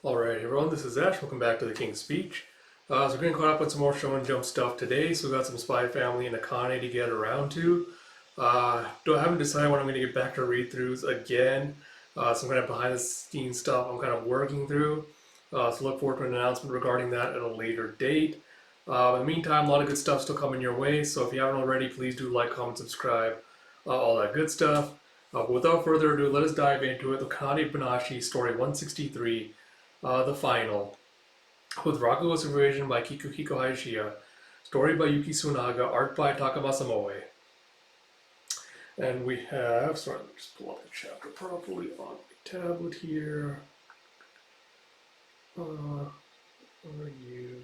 Alright everyone, this is Ash, welcome back to the King's Speech. So we're getting caught up with some more Shonen Jump stuff today, so we've got some Spy Family and Akane to get around to. I haven't decided when I'm going to get back to read-throughs again. Some kind of behind-the-scenes stuff I'm kind of working through. So look forward to an announcement regarding that at a later date. In the meantime, a lot of good stuff still coming your way, so if you haven't already, please do like, comment, subscribe, all that good stuff. But without further ado, let us dive into it. The Akane-Banashi story 163. The final, with Rakugo supervision by Kikuhiko Hayashiya, story by Yuki Tsunaga, art by Takamasa Moe. And we have, sorry, let me just pull up the chapter properly on my tablet here. Where are you?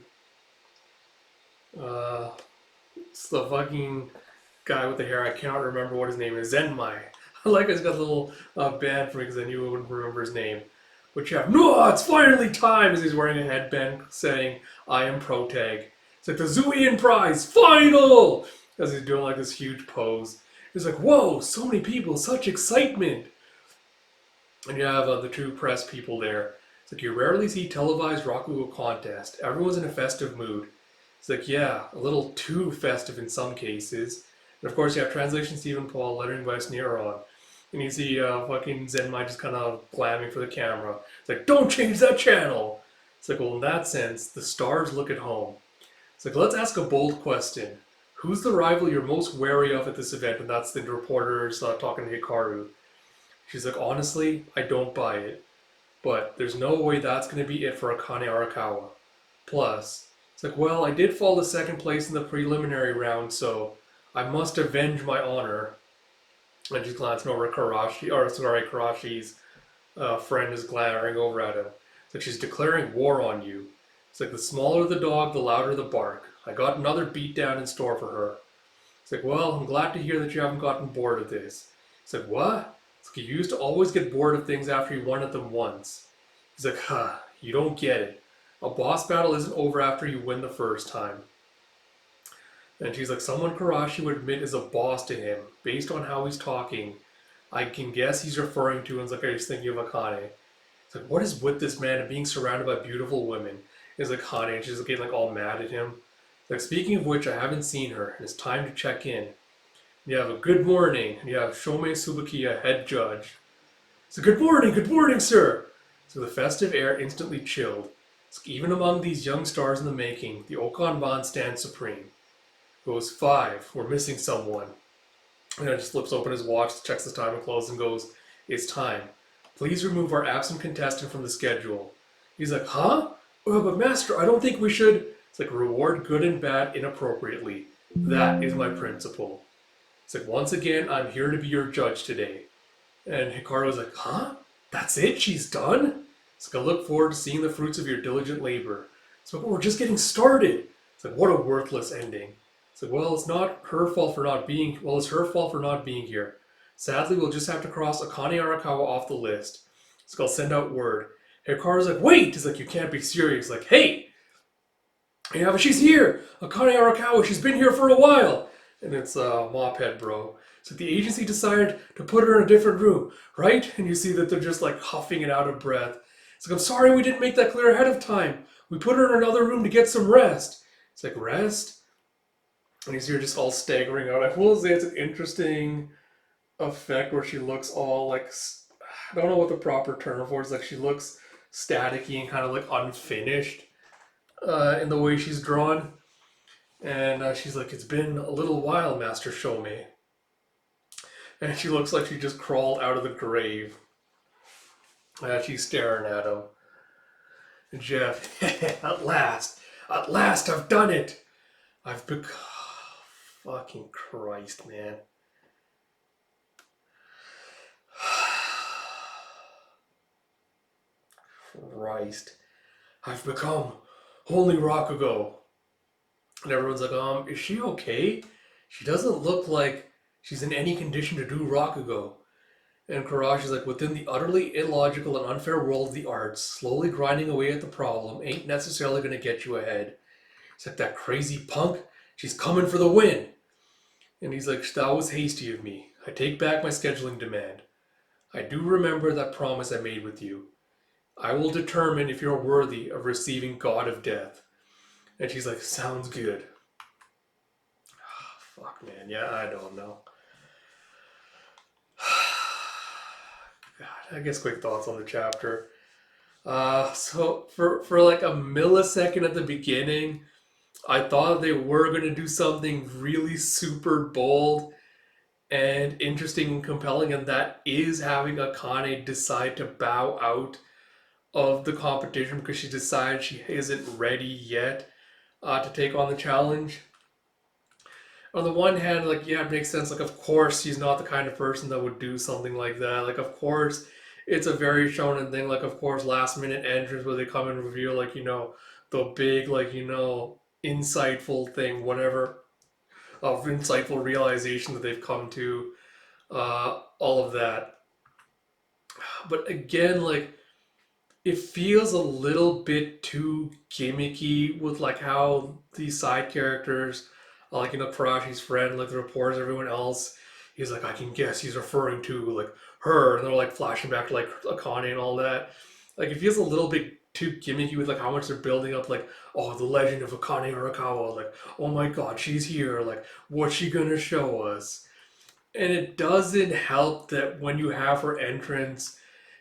It's the fucking guy with the hair, I cannot remember what his name is, Zenmai. I like he's got a little band for me because I knew I wouldn't remember his name. But you have, no, it's finally time, as he's wearing a headband saying, I am Protag. It's like the Zuian Prize, final! As he's doing like this huge pose. He's like, whoa, so many people, such excitement! And you have the two press people there. It's like, you rarely see televised Rakugo contest. Everyone's in a festive mood. It's like, yeah, a little too festive in some cases. And of course you have translation Stephen Paul, lettering by Sneeron. And you see fucking Zenmai just kind of glamming for the camera. It's like, don't change that channel! It's like, well, in that sense, the stars look at home. It's like, let's ask a bold question. Who's the rival you're most wary of at this event? And that's the reporters talking to Hikaru. She's like, honestly, I don't buy it. But there's no way that's going to be it for Akane Arakawa. Plus, it's like, well, I did fall to second place in the preliminary round, so I must avenge my honor. And she's glancing over at Karashi's friend is glaring over at him. It's like, she's declaring war on you. It's like, the smaller the dog, the louder the bark. I got another beatdown in store for her. It's like, well, I'm glad to hear that you haven't gotten bored of this. It's like, what? It's like, you used to always get bored of things after you won at them once. He's like, you don't get it. A boss battle isn't over after you win the first time. And she's like, someone Karashi would admit is a boss to him. Based on how he's talking, I can guess he's referring to, and it's like, I was thinking of Akane. It's like, what is with this man and being surrounded by beautiful women? It's like, Akane, and she's getting like all mad at him. Like, speaking of which, I haven't seen her, and it's time to check in. You have a good morning, and you have Shomei Subukiya, head judge. So, good morning, sir! So the festive air instantly chilled. So even among these young stars in the making, the Okanban stands supreme. Goes 5, we're missing someone. And then just flips open his watch, checks his time and clothes, and goes, it's time. Please remove our absent contestant from the schedule. He's like, huh? But master, I don't think we should. It's like, reward good and bad inappropriately. That is my principle. It's like, once again, I'm here to be your judge today. And Hikaru's like, huh? That's it? She's done? It's like, I look forward to seeing the fruits of your diligent labor. It's like, we're just getting started. It's like, what a worthless ending. It's like, well, it's not her fault for not being, well, it's her fault for not being here. Sadly, we'll just have to cross Akane Arakawa off the list. So I'll send out word. Hikaru's like, wait! He's like, you can't be serious. Like, hey! Yeah, but she's here! Akane Arakawa, she's been here for a while! And it's Mophead Bro. So the agency decided to put her in a different room, right? And you see that they're just like huffing and out of breath. It's like, I'm sorry we didn't make that clear ahead of time. We put her in another room to get some rest. It's like, rest? And he's here just all staggering out. I will say it's an interesting effect where she looks all like, I don't know what the proper term for it is. Like, she looks staticky and kind of like unfinished in the way she's drawn. And she's like, it's been a little while, Master Shomei. And she looks like she just crawled out of the grave. She's staring at him. And Jeff, at last, I've done it. I've become, fucking Christ, man. Christ. I've become only Rakugo. And everyone's like, is she okay? She doesn't look like she's in any condition to do Rakugo. And Karashi's like, within the utterly illogical and unfair world of the arts, slowly grinding away at the problem ain't necessarily going to get you ahead. It's like, that crazy punk, she's coming for the win. And he's like, that was hasty of me. I take back my scheduling demand. I do remember that promise I made with you. I will determine if you're worthy of receiving God of Death. And she's like, sounds good. Fuck, man. Yeah, I don't know. God, I guess quick thoughts on the chapter. So for like a millisecond at the beginning, I thought they were gonna do something really super bold and interesting and compelling, and that is having Akane decide to bow out of the competition because she decides she isn't ready yet to take on the challenge. On the one hand, like, yeah, it makes sense. Like, of course, she's not the kind of person that would do something like that. Like, of course, it's a very shonen thing. Like, of course, last minute entrance where they come and reveal, like, the big, like, insightful thing, whatever, of insightful realization that they've come to, all of that. But again, like, it feels a little bit too gimmicky with like how these side characters, like Karashi's friend, like the reporters, everyone else, he's like, I can guess he's referring to like her, and they're like flashing back to like Akane and all that. Like it feels a little bit too gimmicky with like how much they're building up, like, oh, the legend of Akane Arakawa, like, oh my god, she's here, like, what's she gonna show us? And it doesn't help that when you have her entrance,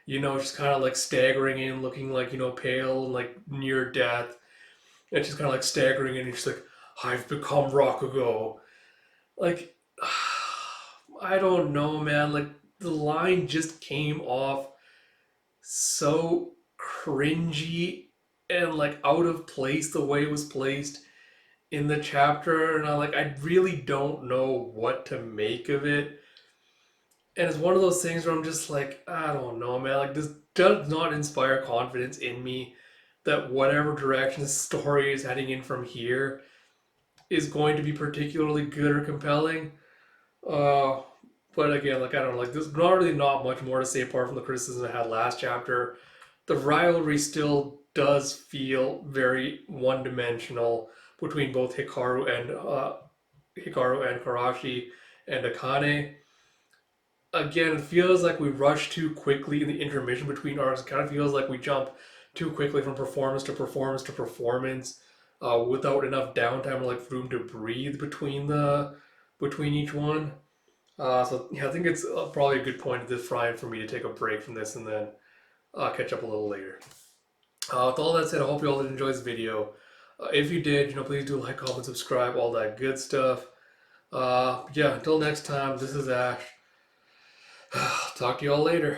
she's kind of like staggering in, looking like, pale and like near death. And she's kind of like staggering in, and she's like, I've become Rakugo. Like, I don't know, man. Like, the line just came off so cringy and like out of place the way it was placed in the chapter. And I really don't know what to make of it. And it's one of those things where I'm just like, I don't know, man. Like, this does not inspire confidence in me that whatever direction the story is heading in from here is going to be particularly good or compelling. Uh, but again, like, I don't know, like, there's not really not much more to say apart from the criticism I had last chapter. The rivalry still does feel very one-dimensional between both Hikaru and Karashi and Akane. Again, it feels like we rush too quickly in the intermission between arcs. It kind of feels like we jump too quickly from performance to performance to performance, without enough downtime or like room to breathe between each one. So yeah, I think it's probably a good point at this Friday for me to take a break from this and then catch up a little later. With all that said, I hope you all did enjoy this video. If you did, please do like, comment, subscribe, all that good stuff. Yeah, until next time, this is Ash. Talk to you all later.